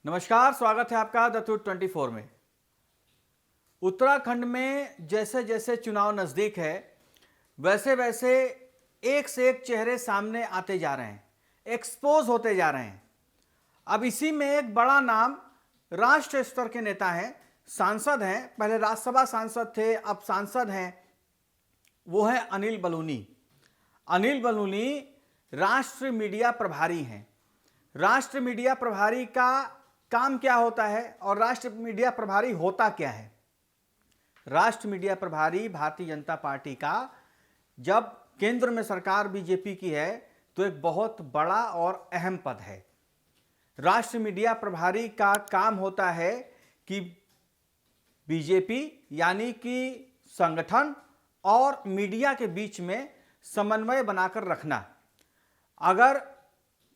नमस्कार, स्वागत है आपका द ट्रूथ 24 में। उत्तराखंड में जैसे जैसे चुनाव नजदीक है वैसे वैसे एक से एक चेहरे सामने आते जा रहे हैं, एक्सपोज होते जा रहे हैं। अब इसी में एक बड़ा नाम राष्ट्र स्तर के नेता हैं, सांसद हैं, पहले राज्यसभा सांसद थे, अब सांसद हैं, वो है अनिल बलूनी। अनिल बलूनी राष्ट्र मीडिया प्रभारी हैं। राष्ट्र मीडिया प्रभारी का काम क्या होता है और राष्ट्र मीडिया प्रभारी होता क्या है? राष्ट्र मीडिया प्रभारी भारतीय जनता पार्टी का, जब केंद्र में सरकार बीजेपी की है तो एक बहुत बड़ा और अहम पद है। राष्ट्र मीडिया प्रभारी का काम होता है कि बीजेपी यानी कि संगठन और मीडिया के बीच में समन्वय बनाकर रखना। अगर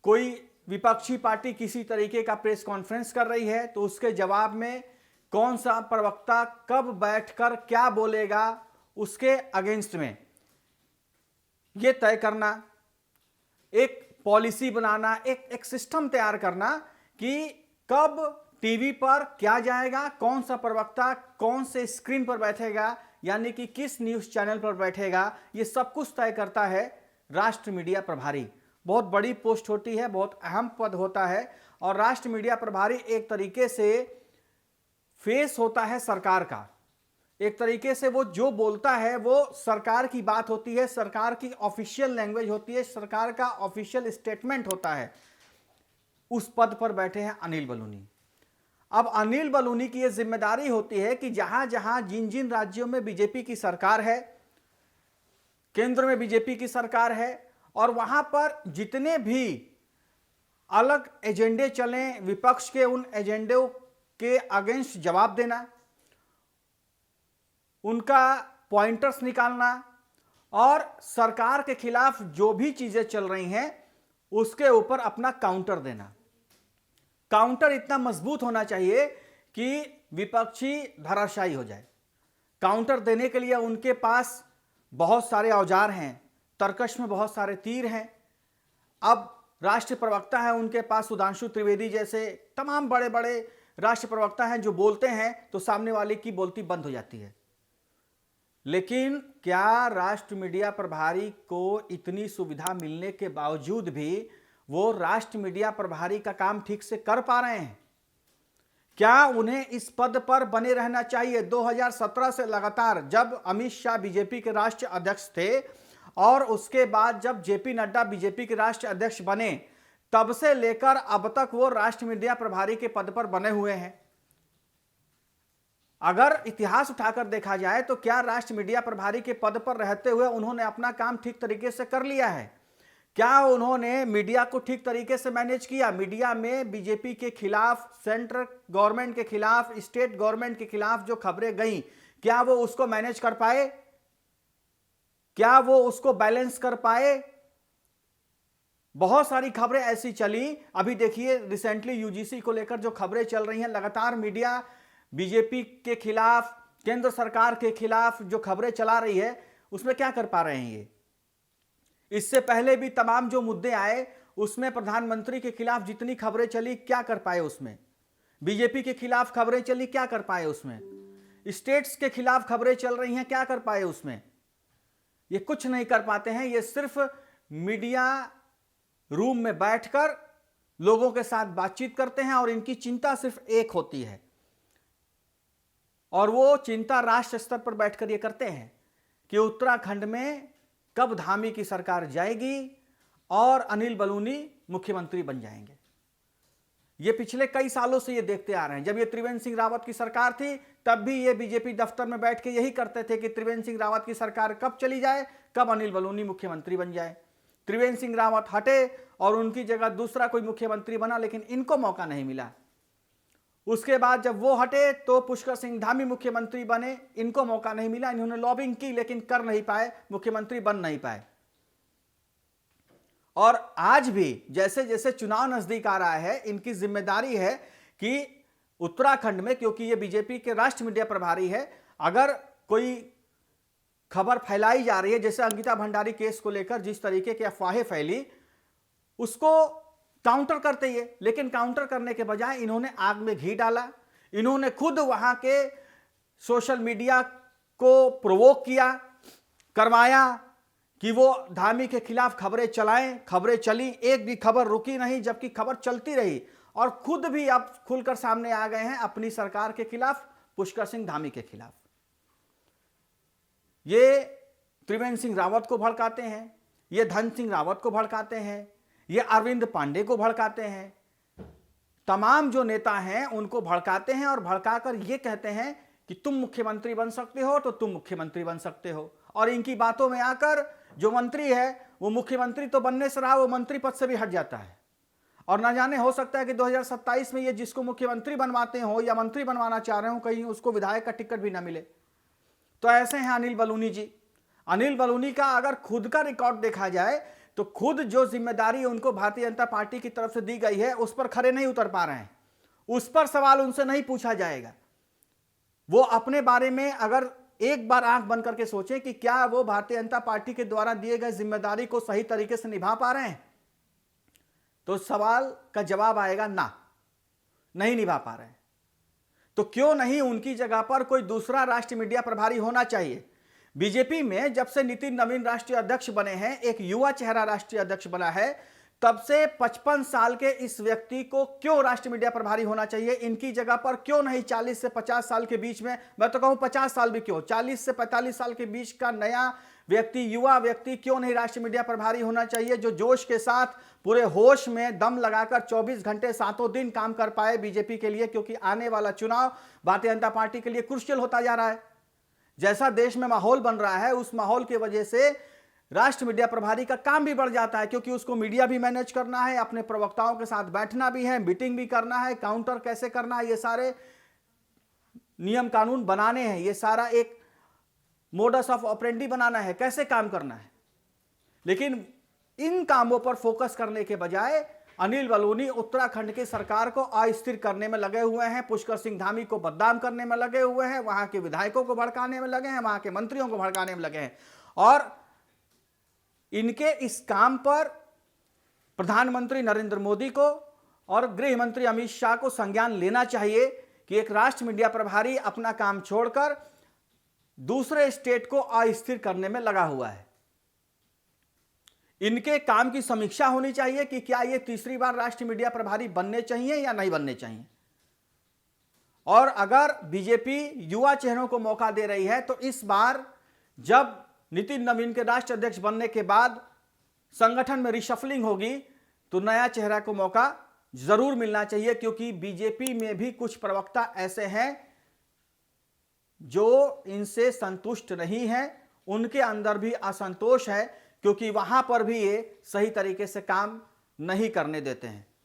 कोई विपक्षी पार्टी किसी तरीके का प्रेस कॉन्फ्रेंस कर रही है तो उसके जवाब में कौन सा प्रवक्ता कब बैठकर क्या बोलेगा, उसके अगेंस्ट में यह तय करना, एक पॉलिसी बनाना, एक सिस्टम तैयार करना कि कब टीवी पर क्या जाएगा, कौन सा प्रवक्ता कौन से स्क्रीन पर बैठेगा, यानी कि किस न्यूज चैनल पर बैठेगा, यह सब कुछ तय करता है राष्ट्र मीडिया प्रभारी। बहुत बड़ी पोस्ट होती है, बहुत अहम पद होता है और राष्ट्र मीडिया प्रभारी एक तरीके से फेस होता है सरकार का। एक तरीके से वो जो बोलता है वो सरकार की बात होती है, सरकार की ऑफिशियल लैंग्वेज होती है, सरकार का ऑफिशियल स्टेटमेंट होता है। उस पद पर बैठे हैं अनिल बलूनी। अब अनिल बलूनी की यह जिम्मेदारी होती है कि जहां जहां जिन जिन राज्यों में बीजेपी की सरकार है, केंद्र में बीजेपी की सरकार है, और वहां पर जितने भी अलग एजेंडे चलें, विपक्ष के उन एजेंडों के अगेंस्ट जवाब देना, उनका पॉइंटर्स निकालना और सरकार के खिलाफ जो भी चीजें चल रही हैं उसके ऊपर अपना काउंटर देना। काउंटर इतना मजबूत होना चाहिए कि विपक्षी धराशायी हो जाए। काउंटर देने के लिए उनके पास बहुत सारे औजार हैं, तरकश में बहुत सारे तीर हैं। अब राष्ट्रीय प्रवक्ता है उनके पास, सुधांशु त्रिवेदी जैसे तमाम बड़े बड़े राष्ट्रीय प्रवक्ता हैं जो बोलते हैं तो सामने वाले की बोलती बंद हो जाती है। लेकिन क्या राष्ट्र मीडिया प्रभारी को इतनी सुविधा मिलने के बावजूद भी वो राष्ट्र मीडिया प्रभारी का काम ठीक से कर पा रहे हैं? क्या उन्हें इस पद पर बने रहना चाहिए? 2017 से लगातार, जब अमित शाह बीजेपी के राष्ट्रीय अध्यक्ष थे और उसके बाद जब जेपी नड्डा बीजेपी के राष्ट्रीय अध्यक्ष बने, तब से लेकर अब तक वो राष्ट्र मीडिया प्रभारी के पद पर बने हुए हैं। अगर इतिहास उठाकर देखा जाए तो क्या राष्ट्र मीडिया प्रभारी के पद पर रहते हुए उन्होंने अपना काम ठीक तरीके से कर लिया है? क्या उन्होंने मीडिया को ठीक तरीके से मैनेज किया? मीडिया में बीजेपी के खिलाफ, सेंट्रल गवर्नमेंट के खिलाफ, स्टेट गवर्नमेंट के खिलाफ जो खबरें गई, क्या वो उसको मैनेज कर पाए? क्या वो उसको बैलेंस कर पाए? बहुत सारी खबरें ऐसी चली। अभी देखिए रिसेंटली यूजीसी को लेकर जो खबरें चल रही हैं, लगातार मीडिया बीजेपी के खिलाफ, केंद्र सरकार के खिलाफ जो खबरें चला रही है, उसमें क्या कर पा रहे हैं ये? इससे पहले भी तमाम जो मुद्दे आए उसमें प्रधानमंत्री के खिलाफ जितनी खबरें चली, क्या कर पाए उसमें? बीजेपी के खिलाफ खबरें चली, क्या कर पाए उसमें? स्टेट्स के खिलाफ खबरें चल रही हैं, क्या कर पाए उसमें? ये कुछ नहीं कर पाते हैं। ये सिर्फ मीडिया रूम में बैठकर लोगों के साथ बातचीत करते हैं और इनकी चिंता सिर्फ एक होती है, और वो चिंता राष्ट्र स्तर पर बैठकर ये करते हैं कि उत्तराखंड में कब धामी की सरकार जाएगी और अनिल बलूनी मुख्यमंत्री बन जाएंगे। ये पिछले कई सालों से ये देखते आ रहे हैं। जब ये त्रिवेंद्र सिंह रावत की सरकार थी तब भी ये बीजेपी दफ्तर में बैठ के यही करते थे कि त्रिवेंद्र सिंह रावत की सरकार कब चली जाए, कब अनिल बलूनी मुख्यमंत्री बन जाए। त्रिवेंद्र सिंह रावत हटे और उनकी जगह दूसरा कोई मुख्यमंत्री बना, लेकिन इनको मौका नहीं मिला। उसके बाद जब वो हटे तो पुष्कर सिंह धामी मुख्यमंत्री बने, इनको मौका नहीं मिला। इन्होंने लॉबिंग की लेकिन कर नहीं पाए, मुख्यमंत्री बन नहीं पाए। और आज भी जैसे जैसे चुनाव नजदीक आ रहा है, इनकी जिम्मेदारी है कि उत्तराखंड में, क्योंकि ये बीजेपी के राष्ट्रीय मीडिया प्रभारी है, अगर कोई खबर फैलाई जा रही है, जैसे अंकिता भंडारी केस को लेकर जिस तरीके की अफवाहें फैली, उसको काउंटर करते ही है, लेकिन काउंटर करने के बजाय इन्होंने आग में घी डाला। इन्होंने खुद वहां के सोशल मीडिया को प्रोवोक किया, करवाया कि वो धामी के खिलाफ खबरें चलाएं। खबरें चली, एक भी खबर रुकी नहीं, जबकि खबर चलती रही। और खुद भी अब खुलकर सामने आ गए हैं अपनी सरकार के खिलाफ, पुष्कर सिंह धामी के खिलाफ। ये त्रिवेंद्र सिंह रावत को भड़काते हैं, ये धन सिंह रावत को भड़काते हैं, ये अरविंद पांडे को भड़काते हैं। तमाम जो नेता हैं उनको भड़काते हैं और भड़काकर ये कहते हैं कि तुम मुख्यमंत्री बन सकते हो तो तुम मुख्यमंत्री बन सकते हो। और इनकी बातों में आकर जो मंत्री है वो मुख्यमंत्री तो बनने से रहा, वो मंत्री पद से भी हट जाता है। और ना जाने हो सकता है कि 2027 में ये जिसको मुख्यमंत्री बनवाते हो या मंत्री बनवाना चाह रहे हो, कहीं उसको विधायक का टिकट भी ना मिले। तो ऐसे हैं अनिल बलूनी जी। अनिल बलूनी का अगर खुद का रिकॉर्ड देखा जाए तो खुद जो जिम्मेदारी उनको भारतीय जनता पार्टी की तरफ से दी गई है उस पर खरे नहीं उतर पा रहे हैं। उस पर सवाल उनसे नहीं पूछा जाएगा। वो अपने बारे में अगर एक बार आंख बंद करके सोचें कि क्या वो भारतीय जनता पार्टी के द्वारा दिए गए जिम्मेदारी को सही तरीके से निभा पा रहे हैं, तो सवाल का जवाब आएगा ना, नहीं निभा पा रहे हैं। तो क्यों नहीं उनकी जगह पर कोई दूसरा राष्ट्रीय मीडिया प्रभारी होना चाहिए। बीजेपी में जब से नितिन नवीन राष्ट्रीय अध्यक्ष बने हैं, एक युवा चेहरा राष्ट्रीय अध्यक्ष बना है, तब से 55 साल के इस व्यक्ति को क्यों राष्ट्रीय मीडिया प्रभारी होना चाहिए। इनकी जगह पर क्यों नहीं 40 से 50 साल के बीच में, मैं तो कहूं 50 साल भी क्यों, 40 से 45 साल के बीच का नया व्यक्ति, युवा व्यक्ति क्यों नहीं राष्ट्रीय मीडिया प्रभारी होना चाहिए, जो जोश के साथ पूरे होश में दम लगाकर 24 घंटे सातों दिन काम कर पाए बीजेपी के लिए। क्योंकि आने वाला चुनाव भारतीय जनता पार्टी के लिए क्रूशियल होता जा रहा है। जैसा देश में माहौल बन रहा है, उस माहौल की वजह से राष्ट्रीय मीडिया प्रभारी का काम भी बढ़ जाता है, क्योंकि उसको मीडिया भी मैनेज करना है, अपने प्रवक्ताओं के साथ बैठना भी है, मीटिंग भी करना है, काउंटर कैसे करना है, ये सारे नियम कानून बनाने हैं, ये सारा एक मोडस ऑफ ऑपरेंडी बनाना है, कैसे काम करना है। लेकिन इन कामों पर फोकस करने के बजाय अनिल बलूनी उत्तराखंड की सरकार को अस्थिर करने में लगे हुए हैं, पुष्कर सिंह धामी को बदनाम करने में लगे हुए हैं, वहां के विधायकों को भड़काने में लगे हैं, वहां के मंत्रियों को भड़काने में लगे हैं। और इनके इस काम पर प्रधानमंत्री नरेंद्र मोदी को और गृह मंत्री अमित शाह को संज्ञान लेना चाहिए कि एक राष्ट्रीय मीडिया प्रभारी अपना काम छोड़कर दूसरे स्टेट को अस्थिर करने में लगा हुआ है। इनके काम की समीक्षा होनी चाहिए कि क्या ये तीसरी बार राष्ट्रीय मीडिया प्रभारी बनने चाहिए या नहीं बनने चाहिए। और अगर बीजेपी युवा चेहरों को मौका दे रही है तो इस बार जब नितिन नवीन के राष्ट्रीय अध्यक्ष बनने के बाद संगठन में रिशफलिंग होगी तो नया चेहरा को मौका जरूर मिलना चाहिए। क्योंकि बीजेपी में भी कुछ प्रवक्ता ऐसे हैं जो इनसे संतुष्ट नहीं हैं, उनके अंदर भी असंतोष है, क्योंकि वहां पर भी ये सही तरीके से काम नहीं करने देते हैं।